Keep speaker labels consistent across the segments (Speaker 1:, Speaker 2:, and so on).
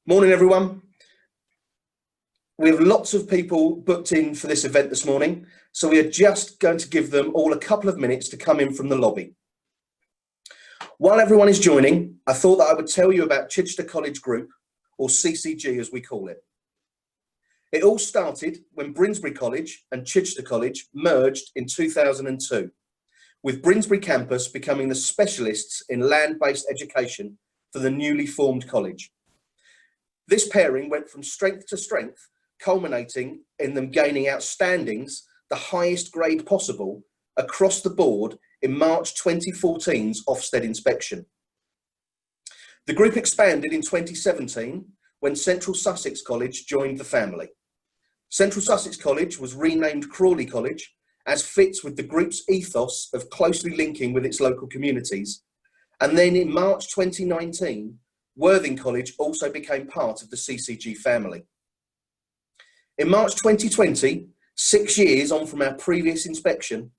Speaker 1: Morning, everyone. We have lots of people booked in for this event this morning, so we are just going to give them all a couple of minutes to come in from the lobby. While everyone is joining, I thought that I would tell you about Chichester College Group, or CCG as we call it. It all started when Brinsbury College and Chichester College merged in 2002, with Brinsbury campus becoming the specialists in land-based education for the newly formed college. This pairing went from strength to strength, culminating in them gaining outstandings, the highest grade possible, across the board in March 2014's Ofsted inspection. The group expanded in 2017 when Central Sussex College joined the family. Central Sussex College was renamed Crawley College, as fits with the group's ethos of closely linking with its local communities. And then in March 2019, Worthing College also became part of the CCG family. In March 2020, 6 years on from our previous inspection,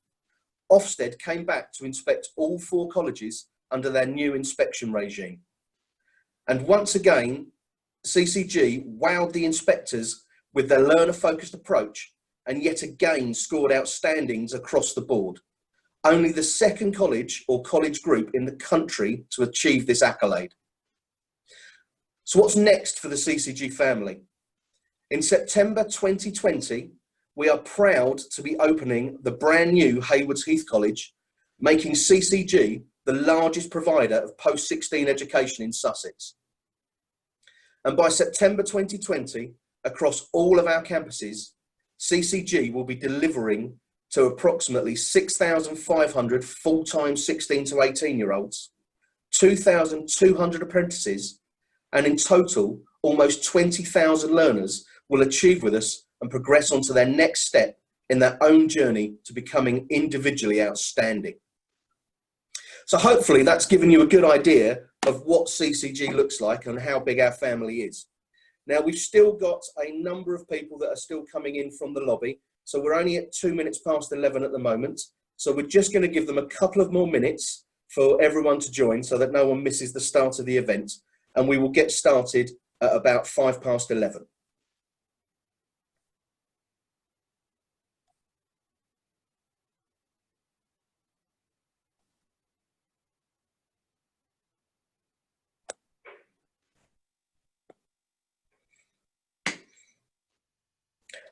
Speaker 1: Ofsted came back to inspect all 4 colleges under their new inspection regime. And once again, CCG wowed the inspectors with their learner-focused approach and yet again scored outstandings across the board. Only the second college or college group in the country to achieve this accolade. So what's next for the CCG family? In September 2020, we are proud to be opening the brand new Haywards Heath College, making CCG the largest provider of post-16 education in Sussex. And by September 2020, across all of our campuses, CCG will be delivering to approximately 6,500 full-time 16 to 18-year-olds, 2,200 apprentices, and in total, almost 20,000 learners will achieve with us and progress onto their next step in their own journey to becoming individually outstanding. So hopefully that's given you a good idea of what CCG looks like and how big our family is. Now, we've still got a number of people that are still coming in from the lobby. So we're only at 2 minutes past 11 at the moment. So we're just going to give them a couple of more minutes for everyone to join so that no one misses the start of the event. And we will get started at about 5 past 11.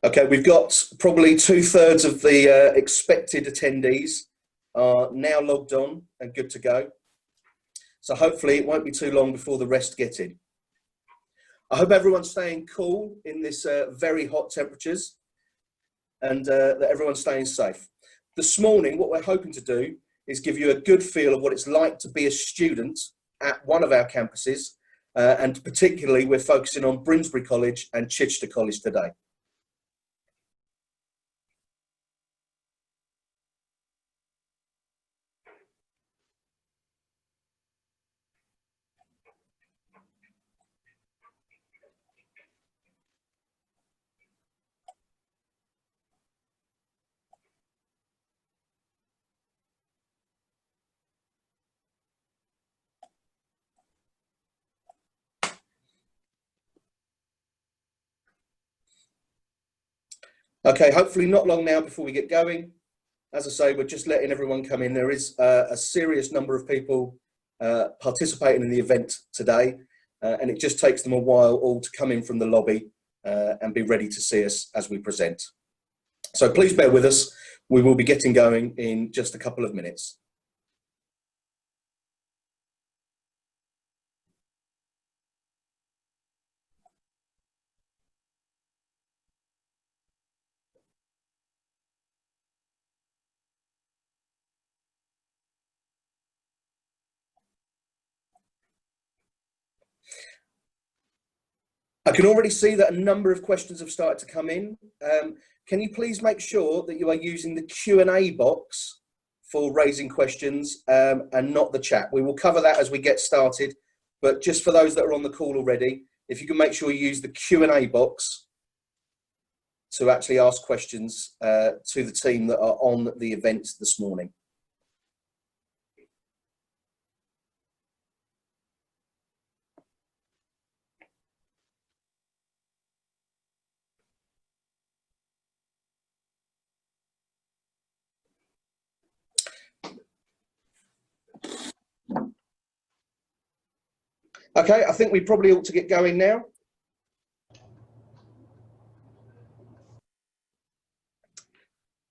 Speaker 1: Okay, we've got probably 2/3 of the expected attendees are now logged on and good to go. So hopefully it won't be too long before the rest get in. I hope everyone's staying cool in this very hot temperatures and that everyone's staying safe. This morning, what we're hoping to do is give you a good feel of what it's like to be a student at one of our campuses, and particularly we're focusing on Brinsbury College and Chichester College today. Okay, hopefully not long now before we get going. As I say, we're just letting everyone come in. There is a serious number of people participating in the event today, and it just takes them a while all to come in from the lobby and be ready to see us as we present. So please bear with us. We will be getting going in just a couple of minutes. I can already see that a number of questions have started to come in. Can you please make sure that you are using the Q&A box for raising questions and not the chat? We will cover that as we get started, but just for those that are on the call already, if you can make sure you use the Q&A box to actually ask questions to the team that are on the event this morning. Okay, I think we probably ought to get going now.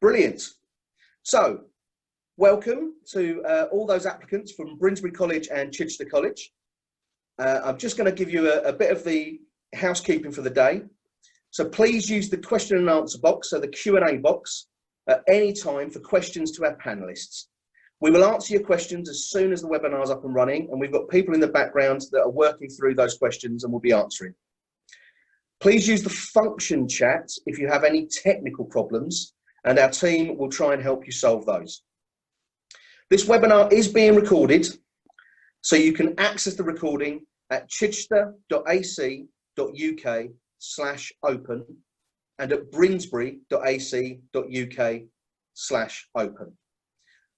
Speaker 1: Brilliant. So, welcome to all those applicants from Brinsbury College and Chichester College. I'm just going to give you a bit of the housekeeping for the day. So please use the question and answer box, so the Q&A box, at any time for questions to our panellists. We will answer your questions as soon as the webinar is up and running, and we've got people in the background that are working through those questions and will be answering. Please use the function chat if you have any technical problems, and our team will try and help you solve those. This webinar is being recorded, so you can access the recording at chichester.ac.uk/open and at brinsbury.ac.uk/open.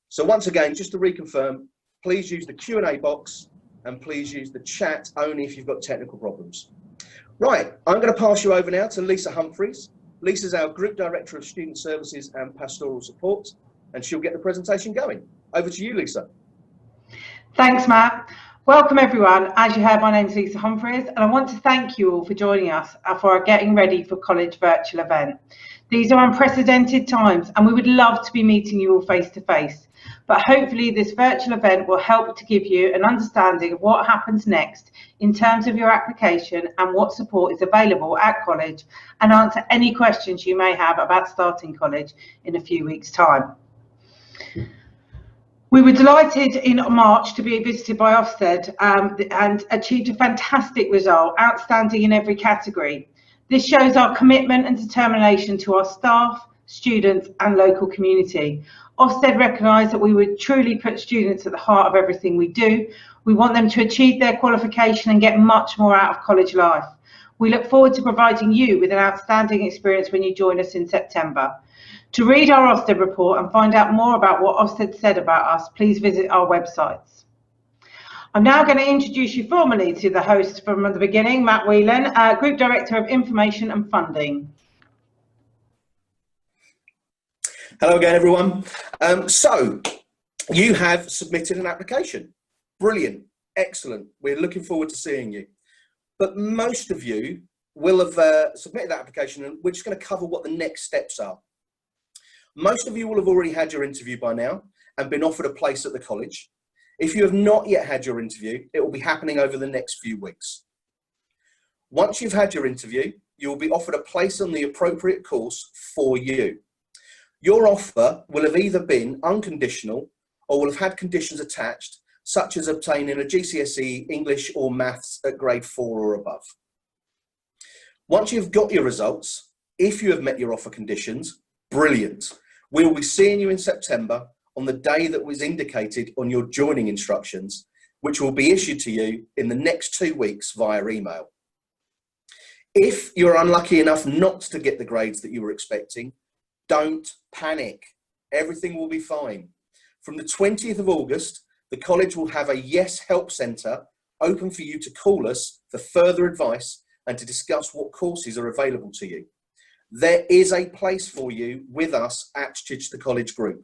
Speaker 1: So once again, just to reconfirm, please use the Q&A box and please use the chat only if you've got technical problems. Right, I'm going to pass you over now to Lisa Humphreys. Lisa's our Group Director of Student Services and Pastoral Support, and she'll get the presentation going. Over to you, Lisa.
Speaker 2: Thanks, Matt. Welcome everyone. As you heard, my name is Lisa Humphreys, and I want to thank you all for joining us for our Getting Ready for College virtual event. These are unprecedented times, and we would love to be meeting you all face to face. But hopefully this virtual event will help to give you an understanding of what happens next in terms of your application and what support is available at college, and answer any questions you may have about starting college in a few weeks' time. We were delighted in March to be visited by Ofsted and achieved a fantastic result, outstanding in every category. This shows our commitment and determination to our staff, students and local community. Ofsted recognised that we would truly put students at the heart of everything we do. We want them to achieve their qualification and get much more out of college life. We look forward to providing you with an outstanding experience when you join us in September. To read our Ofsted report and find out more about what Ofsted said about us, please visit our websites. I'm now going to introduce you formally to the host from the beginning, Matt Whelan, Group Director of Information and Funding.
Speaker 1: Hello again, everyone. So you have submitted an application. Brilliant, excellent. We're looking forward to seeing you. But most of you will have submitted that application, and we're just going to cover what the next steps are. Most of you will have already had your interview by now and been offered a place at the college. If you have not yet had your interview, it will be happening over the next few weeks. Once you've had your interview, you will be offered a place on the appropriate course for you. Your offer will have either been unconditional or will have had conditions attached, such as obtaining a GCSE English or Maths at grade 4 or above. Once you've got your results, if you have met your offer conditions, brilliant. We will be seeing you in September on the day that was indicated on your joining instructions, which will be issued to you in the next 2 weeks via email. If you're unlucky enough not to get the grades that you were expecting, don't panic. Everything will be fine. From the 20th of August, the college will have a Yes Help Centre open for you to call us for further advice and to discuss what courses are available to you. There is a place for you with us at Chichester College Group,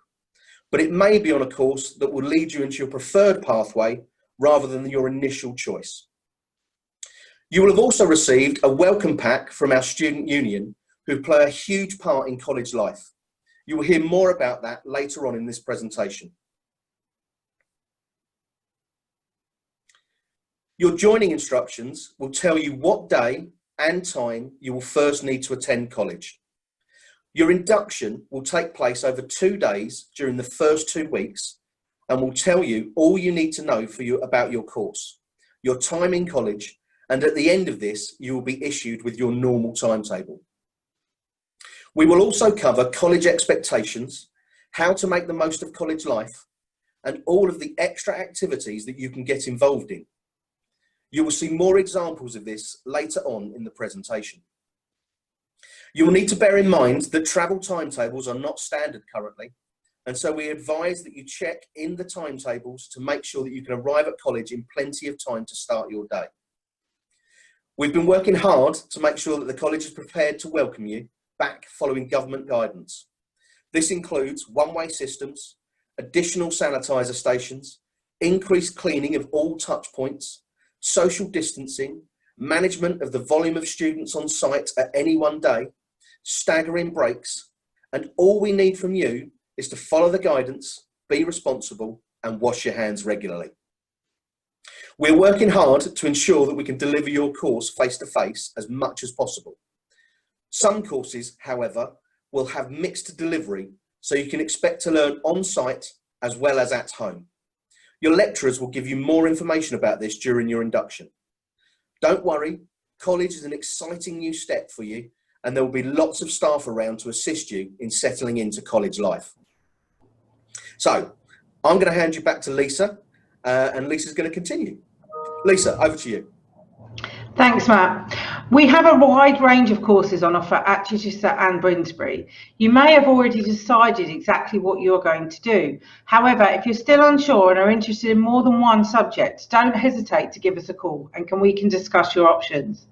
Speaker 1: but it may be on a course that will lead you into your preferred pathway rather than your initial choice. You will have also received a welcome pack from our student union, who play a huge part in college life. You will hear more about that later on in this presentation. Your joining instructions will tell you what day and time you will first need to attend college. Your induction will take place over 2 days during the first 2 weeks and will tell you all you need to know about your course, your time in college, and at the end of this, you will be issued with your normal timetable. We will also cover college expectations, how to make the most of college life, and all of the extra activities that you can get involved in. You will see more examples of this later on in the presentation. You will need to bear in mind that travel timetables are not standard currently, and so we advise that you check in the timetables to make sure that you can arrive at college in plenty of time to start your day. We've been working hard to make sure that the college is prepared to welcome you back following government guidance. This includes one-way systems, additional sanitizer stations, increased cleaning of all touch points, social distancing, management of the volume of students on site at any one day, staggering breaks, and all we need from you is to follow the guidance, be responsible, and wash your hands regularly. We're working hard to ensure that we can deliver your course face-to-face as much as possible. Some courses, however, will have mixed delivery, so you can expect to learn on-site as well as at home. Your lecturers will give you more information about this during your induction. Don't worry, college is an exciting new step for you, and there will be lots of staff around to assist you in settling into college life. So, I'm going to hand you back to Lisa, and Lisa's going to continue. Lisa, over to you.
Speaker 2: Thanks, Matt. We have a wide range of courses on offer at Chichester and Brinsbury. You may have already decided exactly what you're going to do. However, if you're still unsure and are interested in more than one subject, don't hesitate to give us a call and we can discuss your options.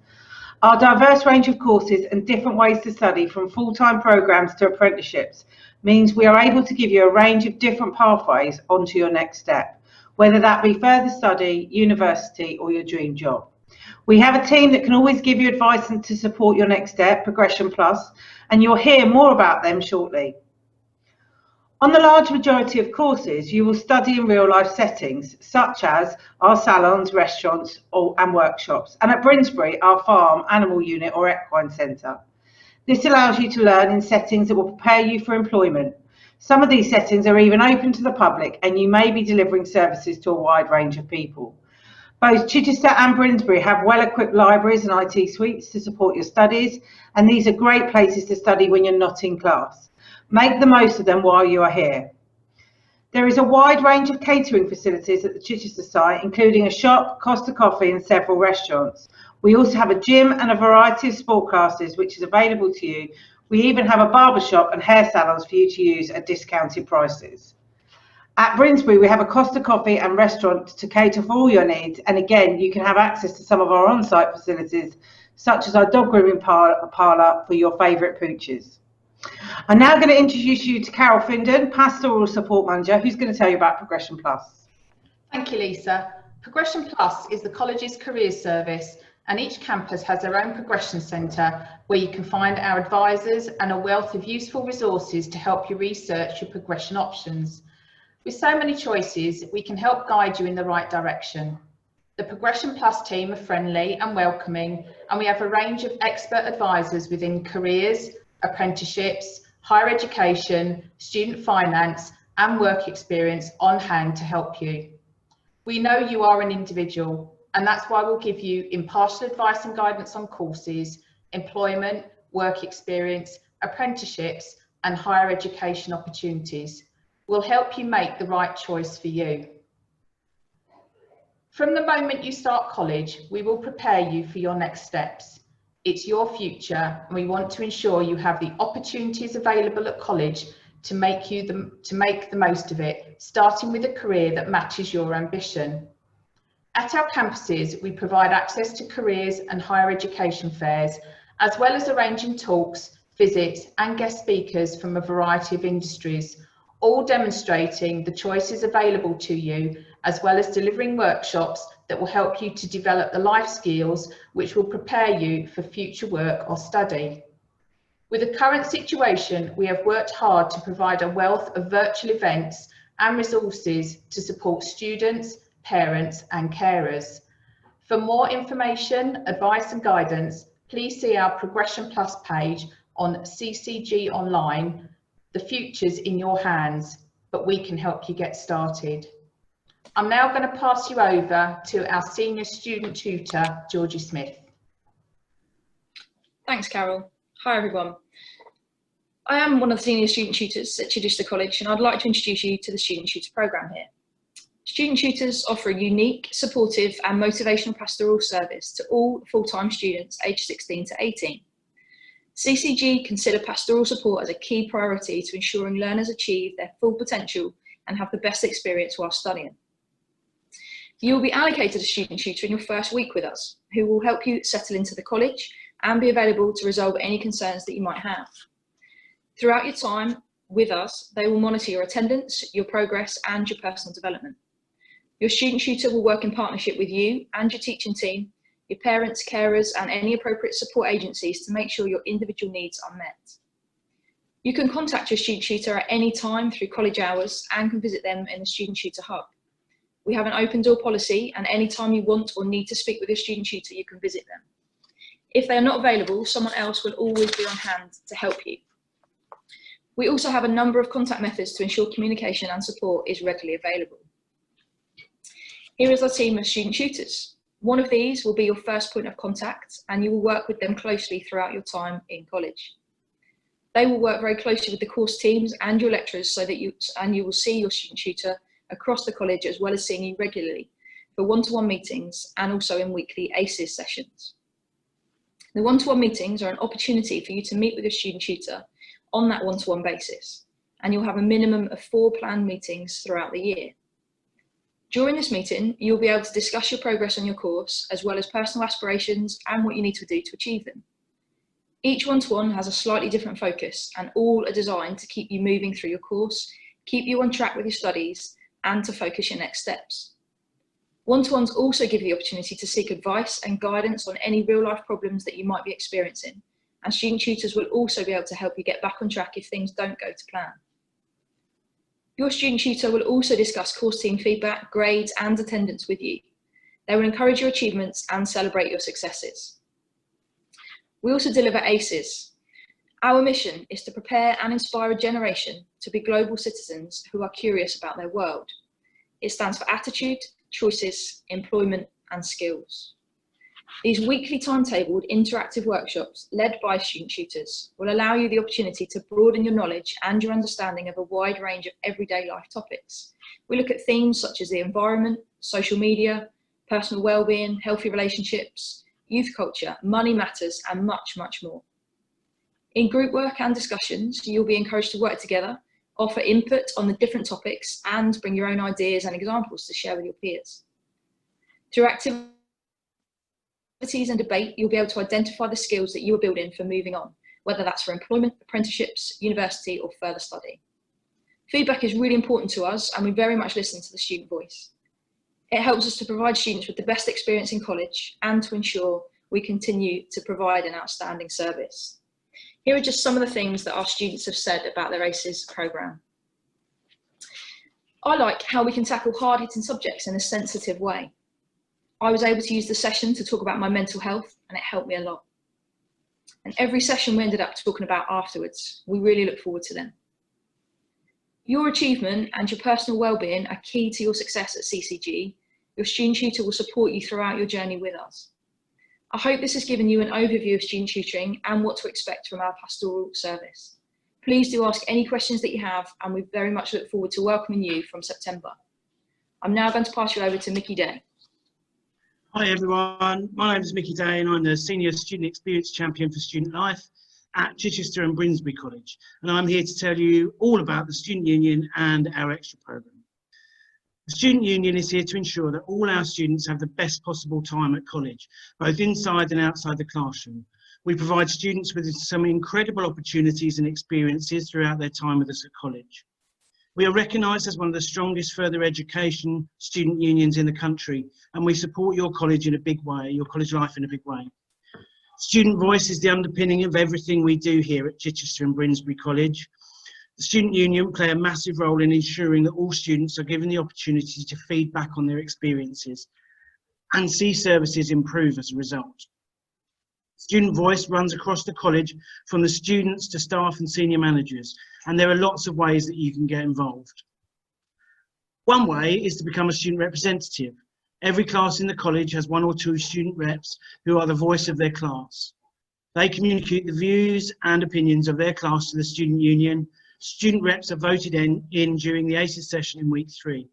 Speaker 2: Our diverse range of courses and different ways to study, from full-time programs to apprenticeships, means we are able to give you a range of different pathways onto your next step, whether that be further study, university, or your dream job. We have a team that can always give you advice and to support your next step, Progression Plus, and you'll hear more about them shortly. On the large majority of courses, you will study in real-life settings, such as our salons, restaurants, and workshops, and at Brinsbury, our farm, animal unit, or equine centre. This allows you to learn in settings that will prepare you for employment. Some of these settings are even open to the public, and you may be delivering services to a wide range of people. Both Chichester and Brinsbury have well-equipped libraries and IT suites to support your studies, and these are great places to study when you're not in class. Make the most of them while you are here. There is a wide range of catering facilities at the Chichester site, including a shop, Costa Coffee, and several restaurants. We also have a gym and a variety of sport classes, which is available to you. We even have a barber shop and hair salons for you to use at discounted prices. At Brinsbury, we have a Costa Coffee and restaurant to cater for all your needs, and again, you can have access to some of our on-site facilities, such as our dog grooming parlour for your favourite pooches. I'm now going to introduce you to Carol Findon, Pastoral Support Manager, who's going to tell you about Progression Plus.
Speaker 3: Thank you, Lisa. Progression Plus is the college's careers service, and each campus has their own progression centre where you can find our advisors and a wealth of useful resources to help you research your progression options. With so many choices, we can help guide you in the right direction. The Progression Plus team are friendly and welcoming, and we have a range of expert advisors within careers, apprenticeships, higher education, student finance, and work experience on hand to help you. We know you are an individual, and that's why we'll give you impartial advice and guidance on courses, employment, work experience, apprenticeships, and higher education opportunities. We'll help you make the right choice for you. From the moment you start college, we will prepare you for your next steps. It's your future, and we want to ensure you have the opportunities available at college to make the most of it, starting with a career that matches your ambition. At our campuses, we provide access to careers and higher education fairs, as well as arranging talks, visits, and guest speakers from a variety of industries, all demonstrating the choices available to you, as well as delivering workshops that will help you to develop the life skills which will prepare you for future work or study. With the current situation, we have worked hard to provide a wealth of virtual events and resources to support students, parents, and carers. For more information, advice, and guidance, please see our Progression Plus page on CCG Online. The future's in your hands, but we can help you get started. I'm now going to pass you over to our senior student tutor, Georgie Smith.
Speaker 4: Thanks, Carol. Hi, everyone. I am one of the senior student tutors at Chichester College, and I'd like to introduce you to the student tutor programme here. Student tutors offer a unique, supportive and motivational pastoral service to all full-time students aged 16 to 18. CCG consider pastoral support as a key priority to ensuring learners achieve their full potential and have the best experience while studying. You will be allocated a student tutor in your first week with us, who will help you settle into the college and be available to resolve any concerns that you might have. Throughout your time with us, they will monitor your attendance, your progress, and your personal development. Your student tutor will work in partnership with you and your teaching team, your parents, carers, and any appropriate support agencies to make sure your individual needs are met. You can contact your student tutor at any time through college hours and can visit them in the Student Tutor Hub. We have an open door policy, and any time you want or need to speak with your student tutor, you can visit them. If they are not available, someone else will always be on hand to help you. We also have a number of contact methods to ensure communication and support is readily available. Here is our team of student tutors. One of these will be your first point of contact, and you will work with them closely throughout your time in college. They will work very closely with the course teams and your lecturers so that you will see your student tutor across the college, as well as seeing you regularly for one-to-one meetings and also in weekly ACES sessions. The one-to-one meetings are an opportunity for you to meet with your student tutor on that one-to-one basis, and you'll have a minimum of 4 planned meetings throughout the year. During this meeting, you'll be able to discuss your progress on your course, as well as personal aspirations and what you need to do to achieve them. Each one-to-one has a slightly different focus, and all are designed to keep you moving through your course, keep you on track with your studies, and to focus your next steps. One-to-ones also give you the opportunity to seek advice and guidance on any real-life problems that you might be experiencing, and student tutors will also be able to help you get back on track if things don't go to plan. Your student tutor will also discuss course team feedback, grades, and attendance with you. They will encourage your achievements and celebrate your successes. We also deliver ACES. Our mission is to prepare and inspire a generation to be global citizens who are curious about their world. It stands for attitude, choices, employment, and skills. These weekly timetabled interactive workshops led by student tutors will allow you the opportunity to broaden your knowledge and your understanding of a wide range of everyday life topics. We look at themes such as the environment, social media, personal well-being, healthy relationships, youth culture, money matters, and much, much more. In group work and discussions, you'll be encouraged to work together, offer input on the different topics, and bring your own ideas and examples to share with your peers. Through activities and debate, you'll be able to identify the skills that you are building for moving on, whether that's for employment, apprenticeships, university, or further study. Feedback is really important to us, and we very much listen to the student voice. It helps us to provide students with the best experience in college and to ensure we continue to provide an outstanding service. Here are just some of the things that our students have said about their ACES programme. I like how we can tackle hard-hitting subjects in a sensitive way. I was able to use the session to talk about my mental health, and it helped me a lot. And every session we ended up talking about afterwards, we really look forward to them. Your achievement and your personal well-being are key to your success at CCG. Your student tutor will support you throughout your journey with us. I hope this has given you an overview of student tutoring and what to expect from our pastoral service. Please do ask any questions that you have, and we very much look forward to welcoming you from September. I'm now going to pass you over to Mickey Day.
Speaker 5: Hi everyone, my name is Mickey Day and I'm the Senior Student Experience Champion for Student Life at Chichester and Brinsbury College, and I'm here to tell you all about the Student Union and our extra programme. The Student Union is here to ensure that all our students have the best possible time at college, both inside and outside the classroom. We provide students with some incredible opportunities and experiences throughout their time with us at college. We are recognised as one of the strongest further education student unions in the country, and we support your college in a big way, your college life in a big way. Student voice is the underpinning of everything we do here at Chichester and Brinsbury College. The Student Union play a massive role in ensuring that all students are given the opportunity to feed back on their experiences and see services improve as a result. Student voice runs across the college from the students to staff and senior managers, and there are lots of ways that you can get involved. One way is to become a student representative. Every class in the college has 1 or 2 student reps who are the voice of their class. They communicate the views and opinions of their class to the Student Union. Student reps are voted in during the ACES session in week 3.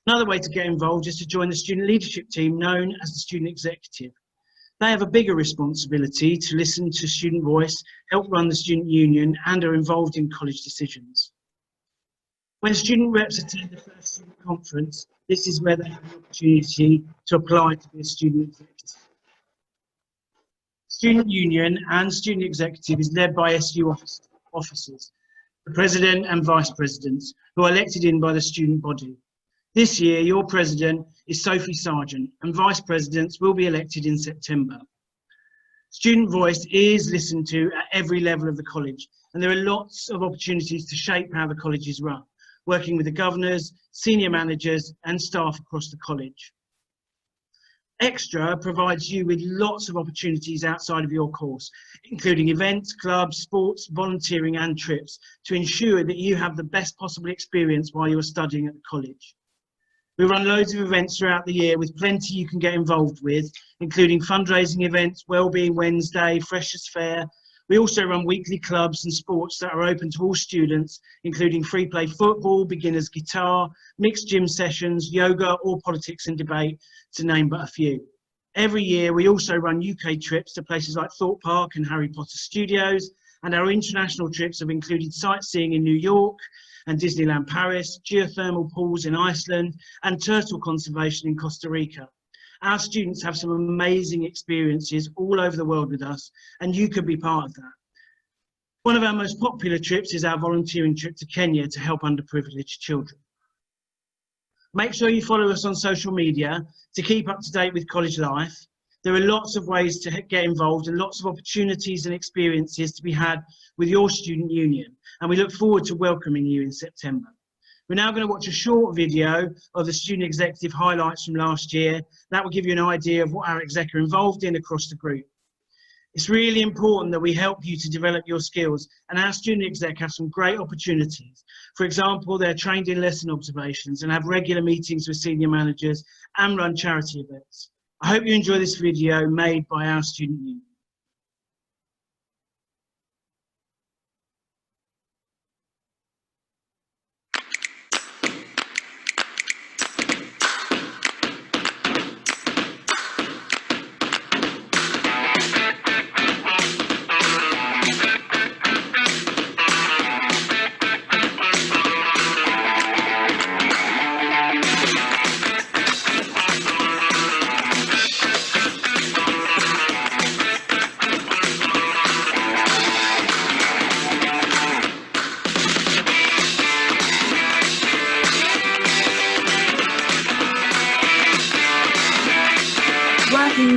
Speaker 5: Another way to get involved is to join the student leadership team known as the Student Executive. They have a bigger responsibility to listen to student voice, help run the Student Union, and are involved in college decisions. When student reps attend the first student conference, this is where they have the opportunity to apply to be a student executive. Student Union and Student Executive is led by SU officers, the President and Vice Presidents, who are elected in by the student body. This year, your president is Sophie Sargent, and vice presidents will be elected in September. Student voice is listened to at every level of the college, and there are lots of opportunities to shape how the college is run, working with the governors, senior managers, and staff across the college. Extra provides you with lots of opportunities outside of your course, including events, clubs, sports, volunteering, and trips, to ensure that you have the best possible experience while you're studying at the college. We run loads of events throughout the year with plenty you can get involved with, including fundraising events, Wellbeing Wednesday, Freshers Fair. We also run weekly clubs and sports that are open to all students, including free play football, beginners guitar, mixed gym sessions, yoga, or politics and debate, to name but a few. Every year we also run UK trips to places like Thorpe Park and Harry Potter Studios, and our international trips have included sightseeing in New York and Disneyland Paris, geothermal pools in Iceland, and turtle conservation in Costa Rica. Our students have some amazing experiences all over the world with us, and you could be part of that. One of our most popular trips is our volunteering trip to Kenya to help underprivileged children. Make sure you follow us on social media to keep up to date with college life. There are lots of ways to get involved and lots of opportunities and experiences to be had with your student union, and we look forward to welcoming you in September. We're now going to watch a short video of the student executive highlights from last year. That will give you an idea of what our exec are involved in across the group. It's really important that we help you to develop your skills, and our student exec have some great opportunities. For example, they're trained in lesson observations and have regular meetings with senior managers and run charity events. I hope you enjoy this video made by our student union.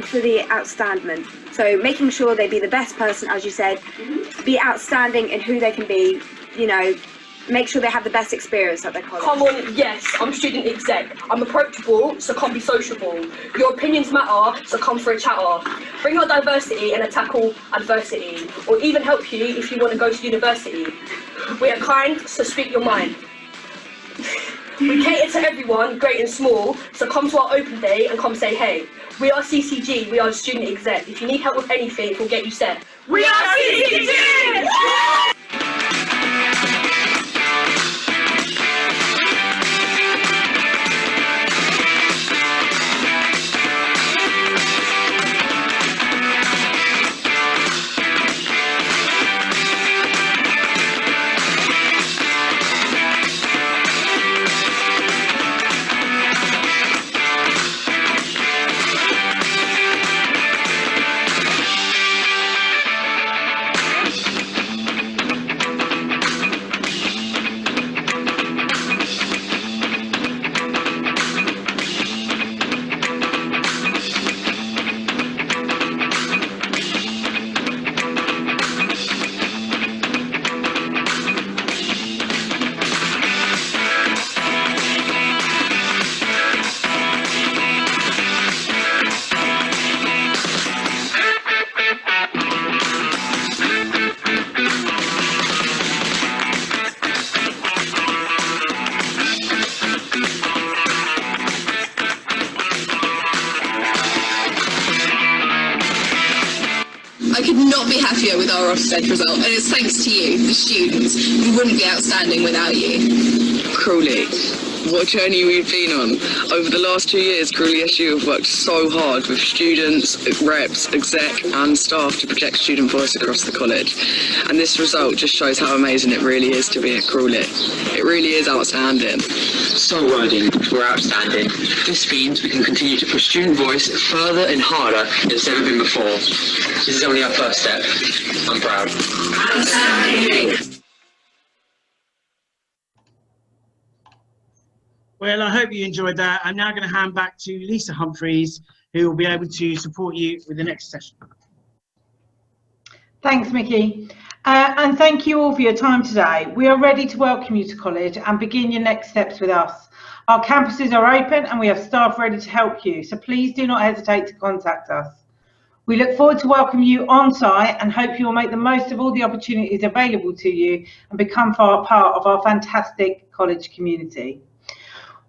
Speaker 6: For the outstanding, so making sure they be the best person, as you said, be outstanding in who they can be, you know, make sure they have the best experience at their college.
Speaker 7: Come on, yes, I'm student exec. I'm approachable, so come be sociable. Your opinions matter, so come for a chatter. Bring your diversity and tackle adversity, or even help you if you want to go to university. We are kind, so speak your mind. We cater to everyone, great and small, so come to our open day and come say hey. We are CCG, we are student exec. If you need help with anything, we'll get you set. We are CCG!
Speaker 8: I could not be happier with our Ofsted result, and it's thanks to you, the students. We wouldn't be outstanding without you.
Speaker 9: Crawley, what a journey we've been on. Over the last 2 years, Crawley SU have worked so hard with students, reps, exec and staff to project student voice across the college. And this result just shows how amazing it really is to be at Crawley. It really is outstanding.
Speaker 10: So riding, we're outstanding. This means we can continue to push student voice further and harder than it's ever been before. This is only our first step. I'm proud. Outstanding.
Speaker 5: Well, I hope you enjoyed that. I'm now going to hand back to Lisa Humphreys, who will be able to support you with the next session.
Speaker 2: Thanks, Mickey. And thank you all for your time today. We are ready to welcome you to college and begin your next steps with us. Our campuses are open and we have staff ready to help you, so please do not hesitate to contact us. We look forward to welcoming you on site and hope you will make the most of all the opportunities available to you and become part of our fantastic college community.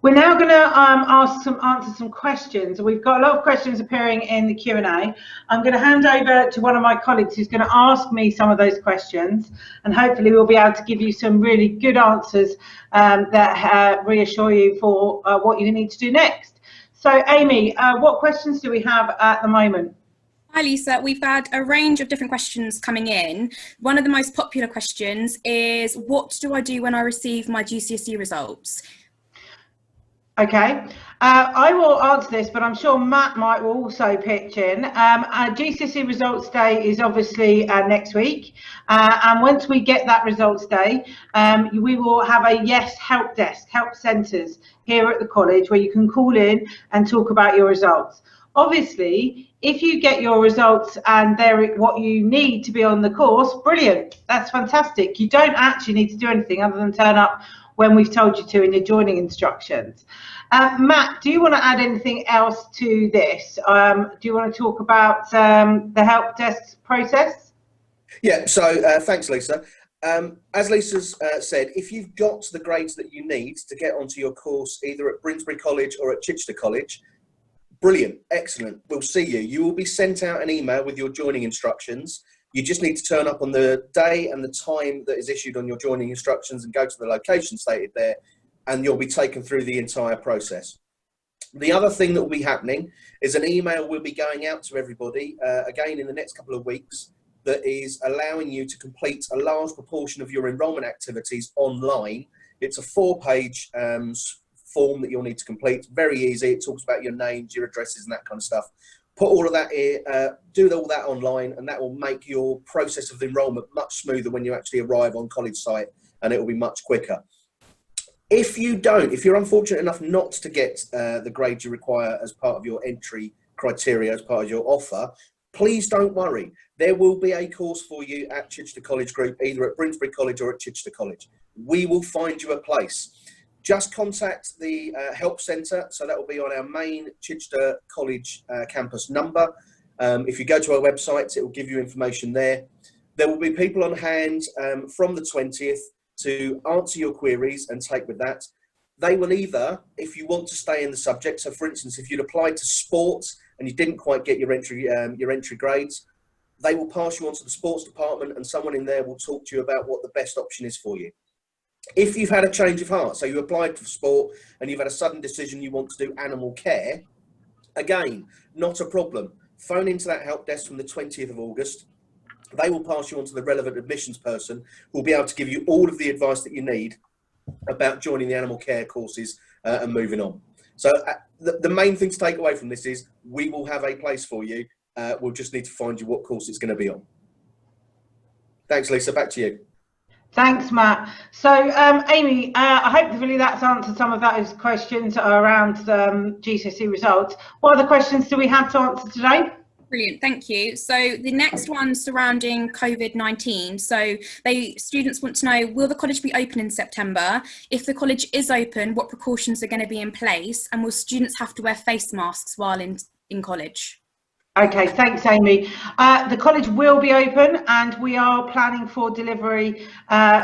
Speaker 2: We're now going to answer some questions. We've got a lot of questions appearing in the Q&A. I'm going to hand over to one of my colleagues who's going to ask me some of those questions, and hopefully we'll be able to give you some really good answers that reassure you for what you need to do next. So Amy, what questions do we have at the moment?
Speaker 11: Hi Lisa, we've had a range of different questions coming in. One of the most popular questions is, what do I do when I receive my GCSE results?
Speaker 2: Okay, I will answer this, but I'm sure Matt might also pitch in. GCSE results day is obviously next week, and once we get that results day, we will have a Yes help desk, help centres here at the college where you can call in and talk about your results. Obviously, if you get your results and they're what you need to be on the course, brilliant, that's fantastic. You don't actually need to do anything other than turn up when we've told you to in your joining instructions. Matt, do you want to add anything else to this? Do you want to talk about the help desk process?
Speaker 1: Yeah, so thanks, Lisa. As Lisa's said, if you've got the grades that you need to get onto your course, either at Brinsbury College or at Chichester College, brilliant, excellent, we'll see you. You will be sent out an email with your joining instructions. You just need to turn up on the day and the time that is issued on your joining instructions and go to the location stated there, and you'll be taken through the entire process. The other thing that will be happening is an email will be going out to everybody, again in the next couple of weeks, that is allowing you to complete a large proportion of your enrolment activities online. It's a 4-page form that you'll need to complete, very easy. It talks about your names, your addresses and that kind of stuff. Put all of that here, do all that online, and that will make your process of enrolment much smoother when you actually arrive on college site, and it will be much quicker. If you're unfortunate enough not to get the grades you require as part of your entry criteria, as part of your offer, please don't worry. There will be a course for you at Chichester College Group, either at Brinsbury College or at Chichester College. We will find you a place. Just contact the help centre, so that will be on our main Chichester College campus number. If you go to our website, it will give you information there. There will be people on hand from the 20th to answer your queries and take with that. They will either, if you want to stay in the subject, so for instance, if you'd applied to sports and you didn't quite get your entry grades, they will pass you on to the sports department and someone in there will talk to you about what the best option is for you. If you've had a change of heart, so you applied for sport and you've had a sudden decision you want to do animal care, again, not a problem. Phone into that help desk from the 20th of August. They will pass you on to the relevant admissions person who will be able to give you all of the advice that you need about joining the animal care courses and moving on. So the main thing to take away from this is we will have a place for you. We'll just need to find you what course it's going to be on. Thanks, Lisa. Back to you.
Speaker 2: Thanks, Matt. So, Amy, hopefully that's answered some of those questions around GCSE results. What other questions do we have to answer today?
Speaker 11: Brilliant, thank you. So the next one surrounding COVID-19. So students want to know, will the college be open in September? If the college is open, what precautions are going to be in place? And will students have to wear face masks while in college?
Speaker 2: Okay, thanks, Amy. The college will be open and we are planning for delivery,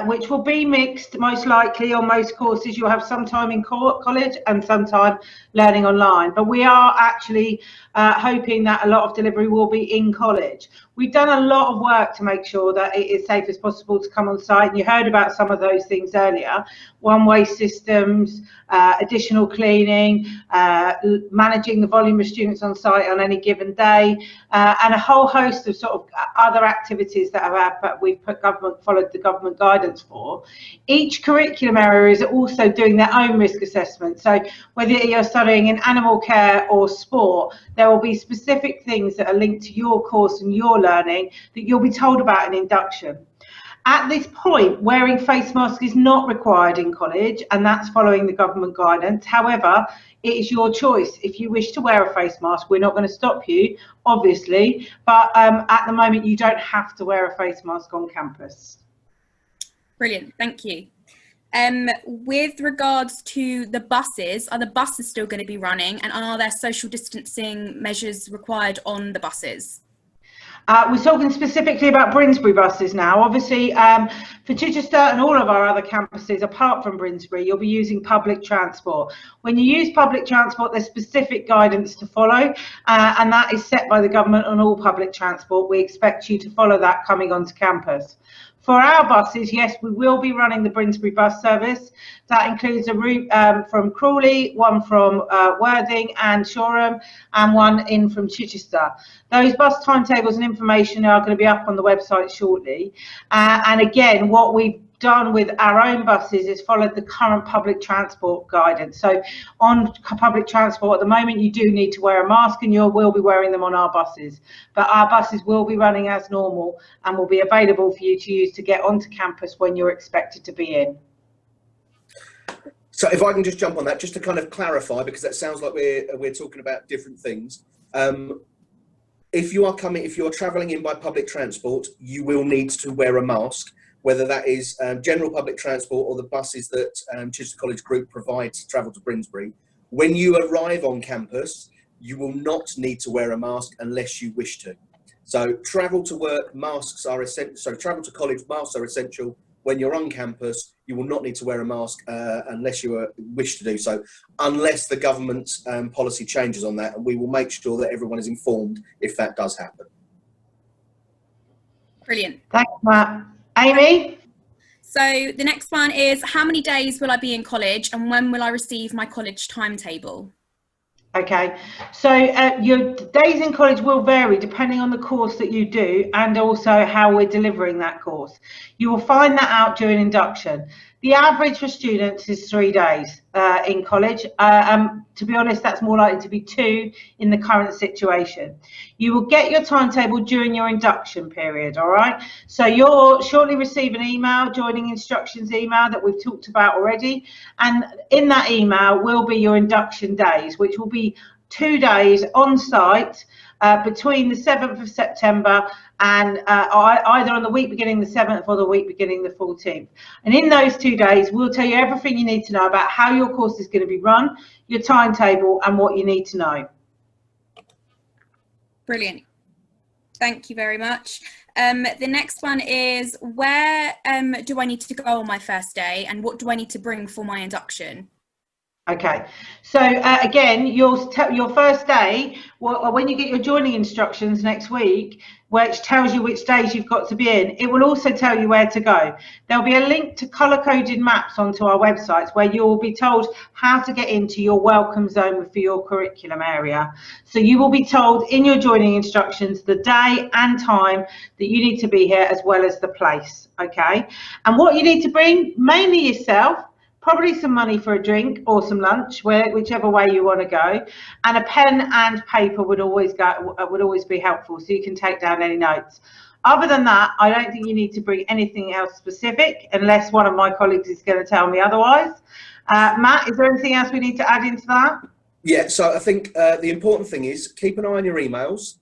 Speaker 2: which will be mixed, most likely on most courses. You'll have some time in college and some time learning online. But we are actually hoping that a lot of delivery will be in college. We've done a lot of work to make sure that it is safe as possible to come on site. And you heard about some of those things earlier. One-way systems, additional cleaning, managing the volume of students on site on any given day, and a whole host of sort of other activities that we've followed the government guidance for. Each curriculum area is also doing their own risk assessment. So whether you're studying in animal care or sport, there will be specific things that are linked to your course and your learning that you'll be told about in induction. At this point, wearing face mask is not required in college, and that's following the government guidance. However, it is your choice. If you wish to wear a face mask, we're not going to stop you, obviously, but at the moment you don't have to wear a face mask on campus.
Speaker 11: Brilliant, thank you. With regards to the buses, are the buses still going to be running, and are there social distancing measures required on the buses?
Speaker 2: We're talking specifically about Brinsbury buses now. Obviously, for Chichester and all of our other campuses, apart from Brinsbury, you'll be using public transport. When you use public transport, there's specific guidance to follow, and that is set by the government on all public transport. We expect you to follow that coming onto campus. For our buses, yes, we will be running the Brinsbury bus service. That includes a route from Crawley, one from Worthing and Shoreham, and one in from Chichester. Those bus timetables and information are going to be up on the website shortly. And again, what we've done with our own buses is followed the current public transport guidance. So on public transport at the moment, you do need to wear a mask, and you will be wearing them on our buses. But our buses will be running as normal and will be available for you to use to get onto campus when you're expected to be in.
Speaker 1: So if I can just jump on that, just to kind of clarify, because that sounds like we're talking about different things. If you're travelling in by public transport, you will need to wear a mask, whether that is general public transport or the buses that Chichester College Group provides to travel to Brinsbury. When you arrive on campus, you will not need to wear a mask unless you wish to. So travel to work, masks are essential. So travel to college, masks are essential. When you're on campus, you will not need to wear a mask unless you wish to do so, unless the government's policy changes on that, and we will make sure that everyone is informed if that does happen.
Speaker 11: Brilliant.
Speaker 2: Thanks, Matt. Amy?
Speaker 11: So the next one is, how many days will I be in college, and when will I receive my college timetable?
Speaker 2: Okay, so your days in college will vary depending on the course that you do and also how we're delivering that course. You will find that out during induction. The average for students is 3 days in college. To be honest, that's more likely to be 2 in the current situation. You will get your timetable during your induction period, all right? So you'll shortly receive an email, joining instructions email that we've talked about already. And in that email will be your induction days, which will be 2 days on site between the 7th of September and either on the week beginning the 7th or the week beginning the 14th. And in those 2 days, we'll tell you everything you need to know about how your course is going to be run, your timetable, and what you need to know.
Speaker 11: Brilliant. Thank you very much. The next one is, where do I need to go on my first day, and what do I need to bring for my induction?
Speaker 2: Okay, so again, your first day, when you get your joining instructions next week, which tells you which days you've got to be in, it will also tell you where to go. There'll be a link to colour-coded maps onto our websites where you will be told how to get into your welcome zone for your curriculum area. So you will be told in your joining instructions the day and time that you need to be here, as well as the place, okay? And what you need to bring, mainly yourself, probably some money for a drink or some lunch, whichever way you want to go, and a pen and paper would always be helpful, so you can take down any notes. Other than that, I don't think you need to bring anything else specific, unless one of my colleagues is going to tell me otherwise. Matt, is there anything else we need to add into that?
Speaker 1: Yeah, so I think the important thing is keep an eye on your emails.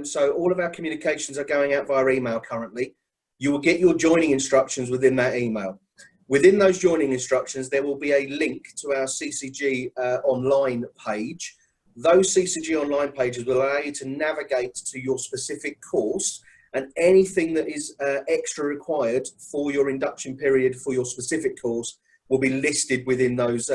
Speaker 1: So all of our communications are going out via email currently. You will get your joining instructions within that email. Within those joining instructions, there will be a link to our CCG online page. Those CCG online pages will allow you to navigate to your specific course, and anything that is extra required for your induction period for your specific course will be listed within those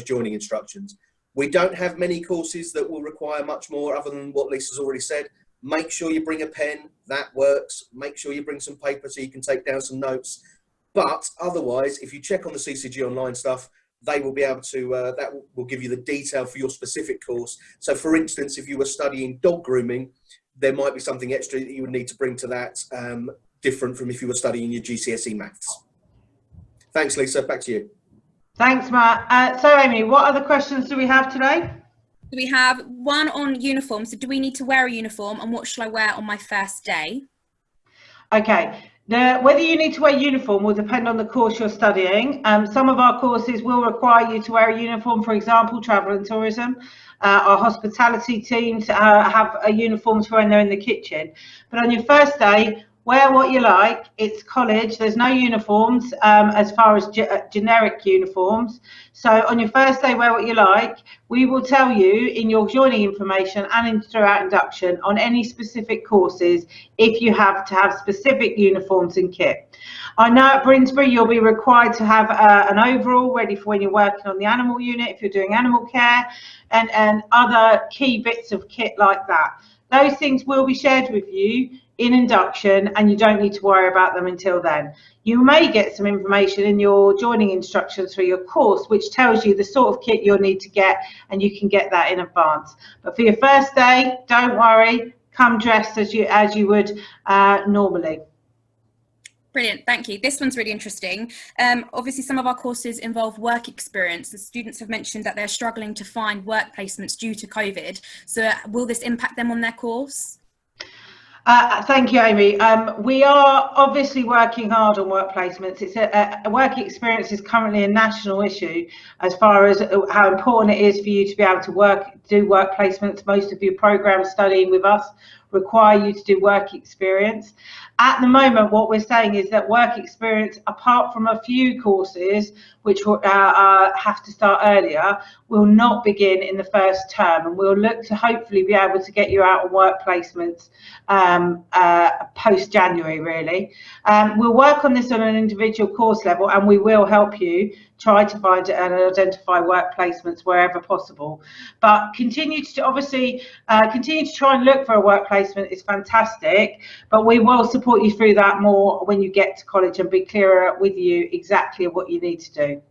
Speaker 1: joining instructions. We don't have many courses that will require much more other than what Lisa's already said. Make sure you bring a pen, that works. Make sure you bring some paper so you can take down some notes. But otherwise, if you check on the CCG online stuff, they will be able to, that will give you the detail for your specific course. So for instance, if you were studying dog grooming, there might be something extra that you would need to bring to that, different from if you were studying your GCSE maths. Thanks, Lisa. Back to you.
Speaker 2: Thanks, Matt. So, Amy, what other questions do we have today?
Speaker 11: We have one on uniform. So do we need to wear a uniform, and what shall I wear on my first day?
Speaker 2: Okay. Whether you need to wear uniform will depend on the course you're studying. Some of our courses will require you to wear a uniform, for example, travel and tourism. Our hospitality teams have uniforms for when they're in the kitchen. But on your first day, wear what you like. It's college. There's no uniforms as far as generic uniforms. So on your first day, wear what you like. We will tell you in your joining information and throughout induction on any specific courses if you have to have specific uniforms and kit. I know at Brinsbury you'll be required to have an overall ready for when you're working on the animal unit, if you're doing animal care, and other key bits of kit like that. Those things will be shared with you in induction, and you don't need to worry about them until then. You may get some information in your joining instructions for your course which tells you the sort of kit you'll need to get, and you can get that in advance. But for your first day, don't worry, come dressed as you would normally.
Speaker 11: Brilliant, thank you. This one's really interesting. Obviously, some of our courses involve work experience. The students have mentioned that they're struggling to find work placements due to COVID. So will this impact them on their course?
Speaker 2: Thank you, Amy. We are obviously working hard on work placements. It's a work experience is currently a national issue as far as how important it is for you to be able to do work placements. Most of your programs studying with us require you to do work experience. At the moment, what we're saying is that work experience, apart from a few courses which have to start earlier, will not begin in the first term, and we'll look to hopefully be able to get you out on work placements post-January, really. We'll work on this on an individual course level, and we will help you try to find and identify work placements wherever possible. But continue to try and look for a work placement is fantastic, but we will support you through that more when you get to college and be clearer with you exactly what you need to do.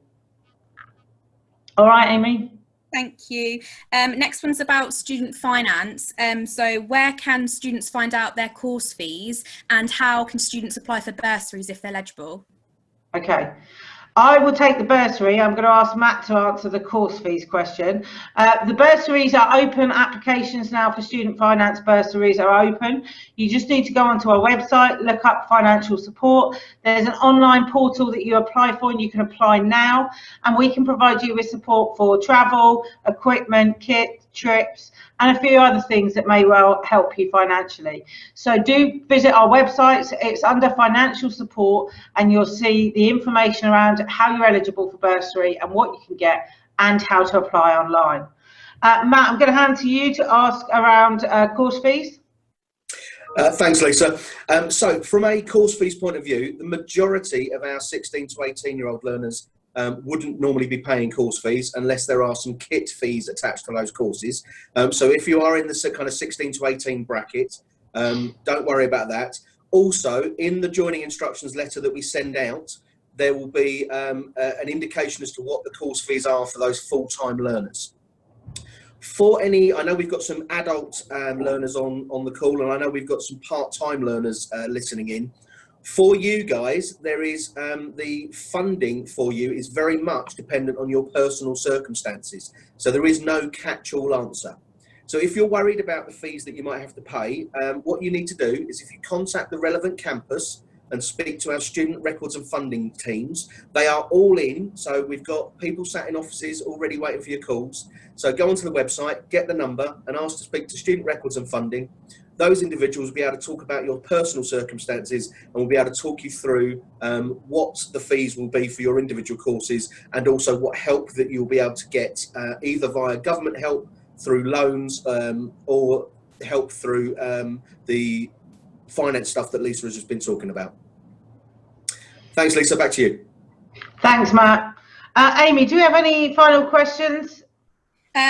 Speaker 2: All right, Amy?
Speaker 11: Thank you. Next one's about student finance. So where can students find out their course fees, and how can students apply for bursaries if they're eligible?
Speaker 2: Okay. I will take the bursary. I'm going to ask Matt to answer the course fees question. The bursaries are open. Applications now for student finance bursaries are open. You just need to go onto our website, look up financial support. There's an online portal that you apply for, and you can apply now, and we can provide you with support for travel, equipment, kit, trips, and a few other things that may well help you financially. So do visit our website. It's under financial support, and you'll see the information around how you're eligible for bursary and what you can get and how to apply online. Matt, I'm going to hand to you to ask around course fees.
Speaker 1: Thanks, Lisa. So from a course fees point of view, the majority of our 16 to 18-year-old learners wouldn't normally be paying course fees unless there are some kit fees attached to those courses. So if you are in the kind of 16 to 18 bracket, don't worry about that. Also, in the joining instructions letter that we send out, there will be an indication as to what the course fees are for those full-time learners. For any, I know we've got some adult learners on the call, and I know we've got some part-time learners listening in. For you guys, there is the funding for you is very much dependent on your personal circumstances. So there is no catch-all answer. So if you're worried about the fees that you might have to pay, what you need to do is if you contact the relevant campus and speak to our student records and funding teams, they are all in. So we've got people sat in offices already waiting for your calls. So go onto the website, get the number and ask to speak to student records and funding. Those individuals will be able to talk about your personal circumstances and will be able to talk you through what the fees will be for your individual courses, and also what help that you'll be able to get either via government help through loans or help through the finance stuff that Lisa has just been talking about. Thanks, Lisa. Back to you.
Speaker 2: Thanks, Matt. Amy, do you have any final questions?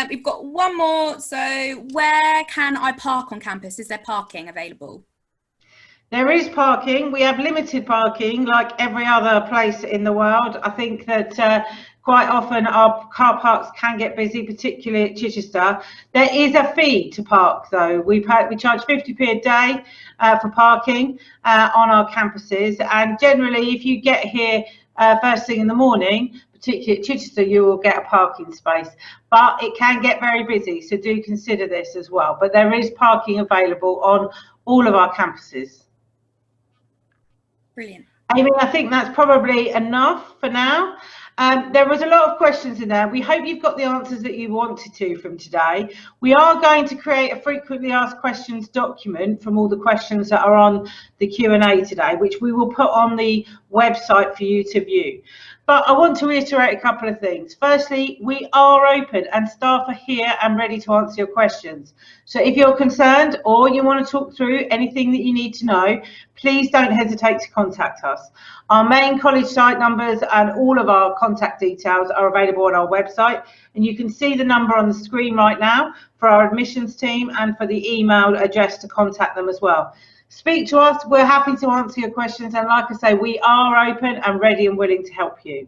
Speaker 11: We've got one more. So where can I park on campus? Is there parking available?
Speaker 2: There is parking. We have limited parking like every other place in the world. I think that quite often our car parks can get busy, particularly at Chichester. There is a fee to park though. We charge 50p a day for parking on our campuses, and generally if you get here first thing in the morning, particularly at Chichester, you will get a parking space, but it can get very busy, so do consider this as well. But there is parking available on all of our campuses.
Speaker 11: Brilliant.
Speaker 2: Amy, I think that's probably enough for now. There was a lot of questions in there. We hope you've got the answers that you wanted to from today. We are going to create a frequently asked questions document from all the questions that are on the Q&A today, which we will put on the website for you to view. But I want to reiterate a couple of things. Firstly, we are open and staff are here and ready to answer your questions. So if you're concerned or you want to talk through anything that you need to know, please don't hesitate to contact us. Our main college site numbers and all of our contact details are available on our website, and you can see the number on the screen right now for our admissions team and for the email address to contact them as well. Speak to us, we're happy to answer your questions, and like I say, we are open and ready and willing to help you.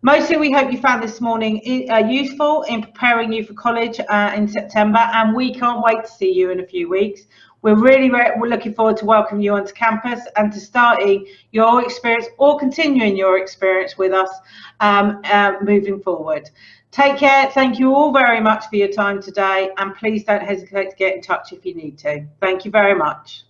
Speaker 2: Mostly we hope you found this morning useful in preparing you for college in September, and we can't wait to see you in a few weeks. We're looking forward to welcoming you onto campus and to starting your experience or continuing your experience with us moving forward. Take care. Thank you all very much for your time today, and please don't hesitate to get in touch if you need to. Thank you very much.